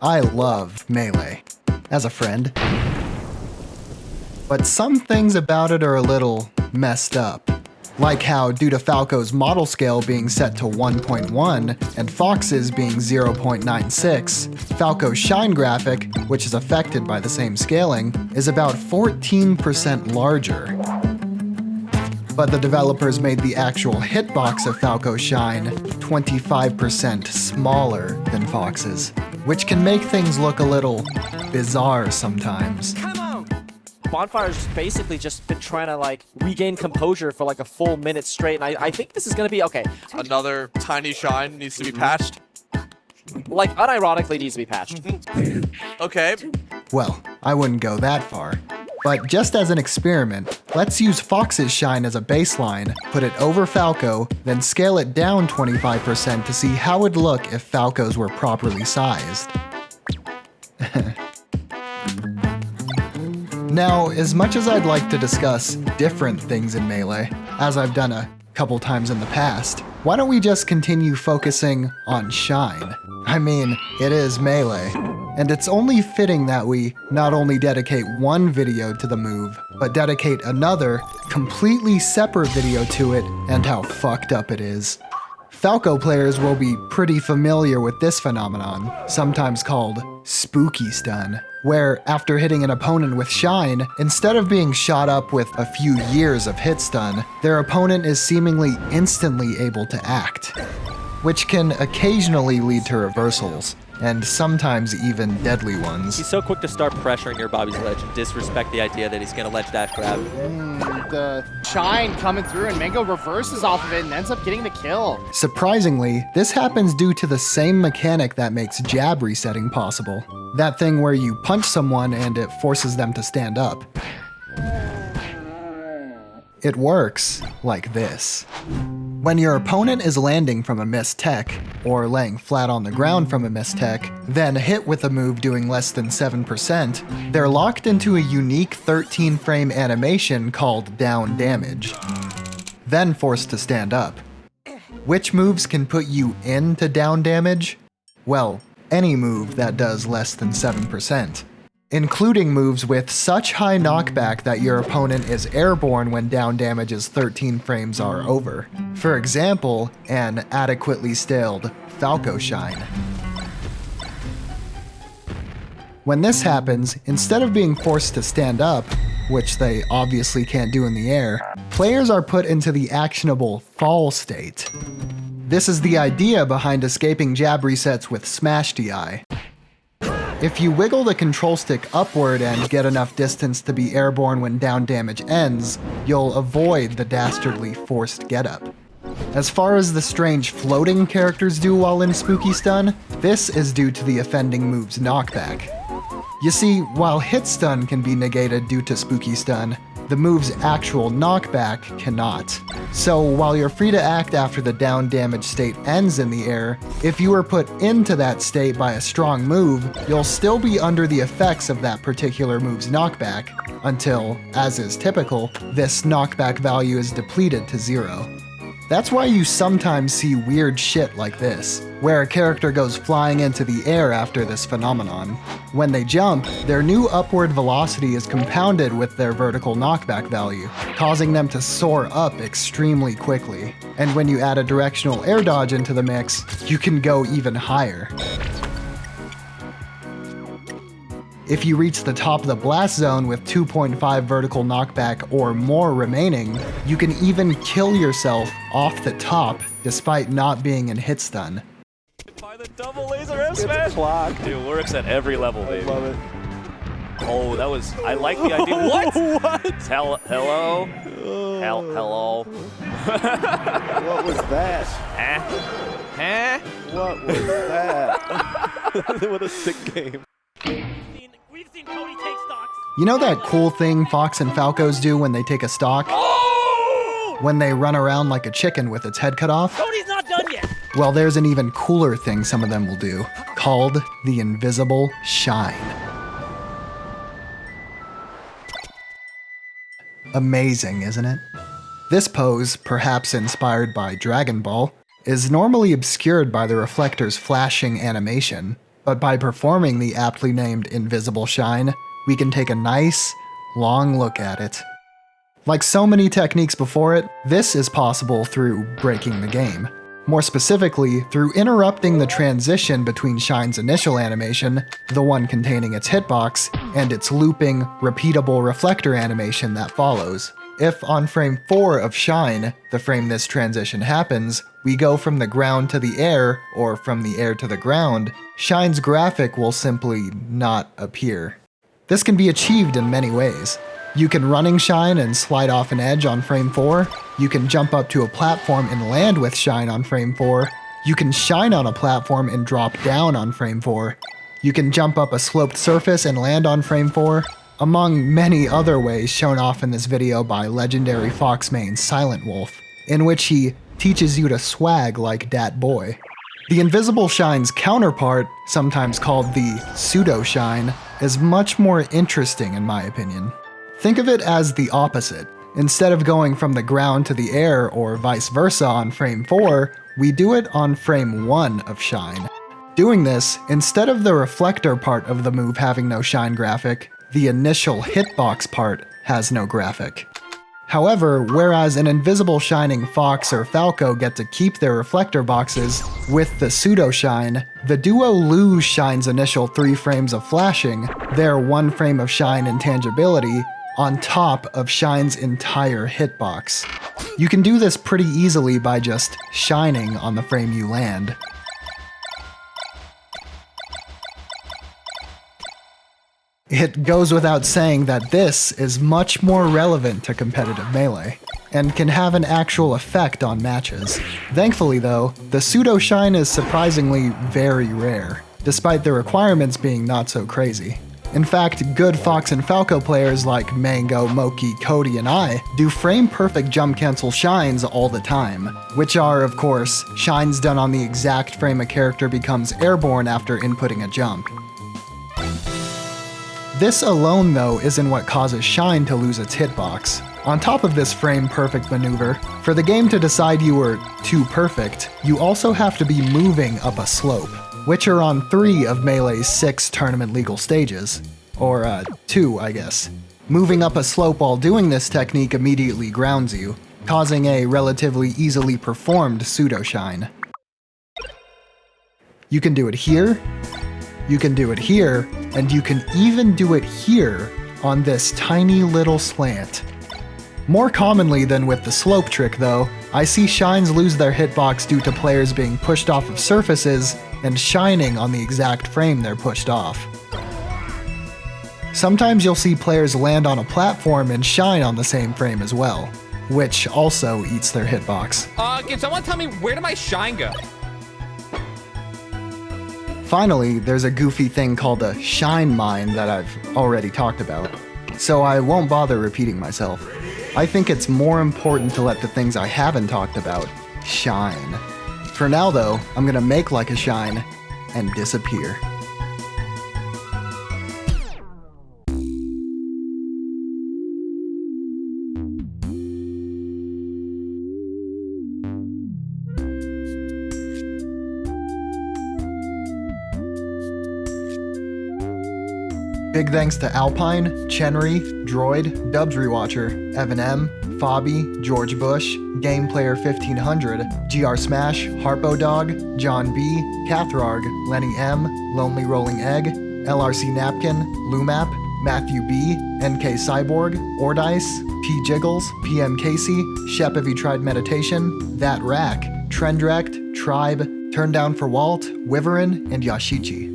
I love Melee as a friend, but some things about it are a little messed up. Like how, due to Falco's model scale being set to 1.1 and Fox's being 0.96, Falco's shine graphic, which is affected by the same scaling, is about 14% larger. But the developers made the actual hitbox of Falco's shine 25% smaller than Fox's, which can make things look a little bizarre sometimes. Bonfire's basically just been trying to like regain composure for like a full minute straight, and I think this is gonna be okay. Another tiny shine needs to be patched. Like unironically needs to be patched. Okay. Well, I wouldn't go that far. But just as an experiment, let's use Fox's shine as a baseline, put it over Falco, then scale it down 25% to see how it'd look if Falco's were properly sized. Now, as much as I'd like to discuss different things in Melee, as I've done a couple times in the past, why don't we just continue focusing on shine? I mean, it is Melee, and it's only fitting that we not only dedicate one video to the move, but dedicate another, completely separate video to it and how fucked up it is. Falco players will be pretty familiar with this phenomenon, sometimes called spooky stun, where after hitting an opponent with shine, instead of being shot up with a few years of hit stun, their opponent is seemingly instantly able to act, which can occasionally lead to reversals, and sometimes even deadly ones. He's so quick to start pressuring your Bobby's ledge and disrespect the idea that he's gonna ledge dash grab. The shine coming through and Mango reverses off of it and ends up getting the kill. Surprisingly, this happens due to the same mechanic that makes jab resetting possible. That thing where you punch someone and it forces them to stand up. It works like this. When your opponent is landing from a missed tech, or laying flat on the ground from a missed tech, then hit with a move doing less than 7%, they're locked into a unique 13-frame animation called down damage, then forced to stand up. Which moves can put you into down damage? Well, any move that does less than 7%. Including moves with such high knockback that your opponent is airborne when down damage's 13 frames are over. For example, an adequately scaled Falco Shine. When this happens, instead of being forced to stand up, which they obviously can't do in the air, players are put into the actionable fall state. This is the idea behind escaping jab resets with Smash DI. If you wiggle the control stick upward and get enough distance to be airborne when down damage ends, you'll avoid the dastardly forced getup. As far as the strange floating characters do while in Spooky Stun, this is due to the offending move's knockback. You see, while hit stun can be negated due to Spooky Stun, the move's actual knockback cannot. So while you're free to act after the down damage state ends in the air, if you were put into that state by a strong move, you'll still be under the effects of that particular move's knockback, until, as is typical, this knockback value is depleted to 0. That's why you sometimes see weird shit like this, where a character goes flying into the air after this phenomenon. When they jump, their new upward velocity is compounded with their vertical knockback value, causing them to soar up extremely quickly. And when you add a directional air dodge into the mix, you can go even higher. If you reach the top of the blast zone with 2.5 vertical knockback or more remaining, you can even kill yourself off the top despite not being in hit stun. By the double laser S-Smash! Clock. It works at every level, baby. Love it. Oh, that was, I like the idea. What? What? Hello? Hello? What was that? Huh? What was that? What a sick game. We've seen Cody take stocks. You know that cool thing Fox and Falcos do when they take a stock? Oh! When they run around like a chicken with its head cut off? Cody's not done yet. Well, there's an even cooler thing some of them will do, called the invisible shine. Amazing, isn't it? This pose, perhaps inspired by Dragon Ball, is normally obscured by the reflector's flashing animation. But by performing the aptly named Invisible Shine, we can take a nice, long look at it. Like so many techniques before it, this is possible through breaking the game. More specifically, through interrupting the transition between Shine's initial animation, the one containing its hitbox, and its looping, repeatable reflector animation that follows. If on frame 4 of Shine, the frame this transition happens, we go from the ground to the air, or from the air to the ground, Shine's graphic will simply not appear. This can be achieved in many ways. You can running Shine and slide off an edge on frame 4, you can jump up to a platform and land with Shine on frame 4, you can shine on a platform and drop down on frame 4, you can jump up a sloped surface and land on frame 4, among many other ways shown off in this video by legendary Fox main Silent Wolf, in which he teaches you to swag like dat boy. The Invisible Shine's counterpart, sometimes called the Pseudo Shine, is much more interesting in my opinion. Think of it as the opposite. Instead of going from the ground to the air or vice versa on frame 4, we do it on frame 1 of Shine. Doing this, instead of the reflector part of the move having no shine graphic, the initial hitbox part has no graphic. However, whereas an invisible shining Fox or Falco get to keep their reflector boxes, with the Pseudo Shine, the duo lose Shine's initial 3 frames of flashing, their 1 frame of shine intangibility, on top of Shine's entire hitbox. You can do this pretty easily by just shining on the frame you land. It goes without saying that this is much more relevant to competitive Melee, and can have an actual effect on matches. Thankfully though, the Pseudo Shine is surprisingly very rare, despite the requirements being not so crazy. In fact, good Fox and Falco players like Mango, Moki, Cody, and I do frame-perfect jump cancel shines all the time, which are, of course, shines done on the exact frame a character becomes airborne after inputting a jump. This alone, though, isn't what causes Shine to lose its hitbox. On top of this frame-perfect maneuver, for the game to decide you were too perfect, you also have to be moving up a slope, which are on 3 of Melee's 6 tournament legal stages. Or, 2, I guess. Moving up a slope while doing this technique immediately grounds you, causing a relatively easily performed Pseudo Shine. You can do it here, you can do it here, and you can even do it here on this tiny little slant. More commonly than with the slope trick though, I see shines lose their hitbox due to players being pushed off of surfaces and shining on the exact frame they're pushed off. Sometimes you'll see players land on a platform and shine on the same frame as well, which also eats their hitbox. Can someone tell me where did my shine go? Finally, there's a goofy thing called a shine mine that I've already talked about, so I won't bother repeating myself. I think it's more important to let the things I haven't talked about shine. For now though, I'm gonna make like a shine and disappear. Big thanks to Alpine, Chenry, Droid, Dubs Rewatcher, Evan M, Fabi, George Bush, GamePlayer 1500, GR Smash, Harpo Dog, John B, Cathrarg, Lenny M, Lonely Rolling Egg, LRC Napkin, Lumap, Matthew B, NK Cyborg, Ordice, P Jiggles, PM Casey, Shep Have You Tried Meditation, That Rack, Trendrect, Tribe, Turn Down for Walt, Wyvern, and Yashichi.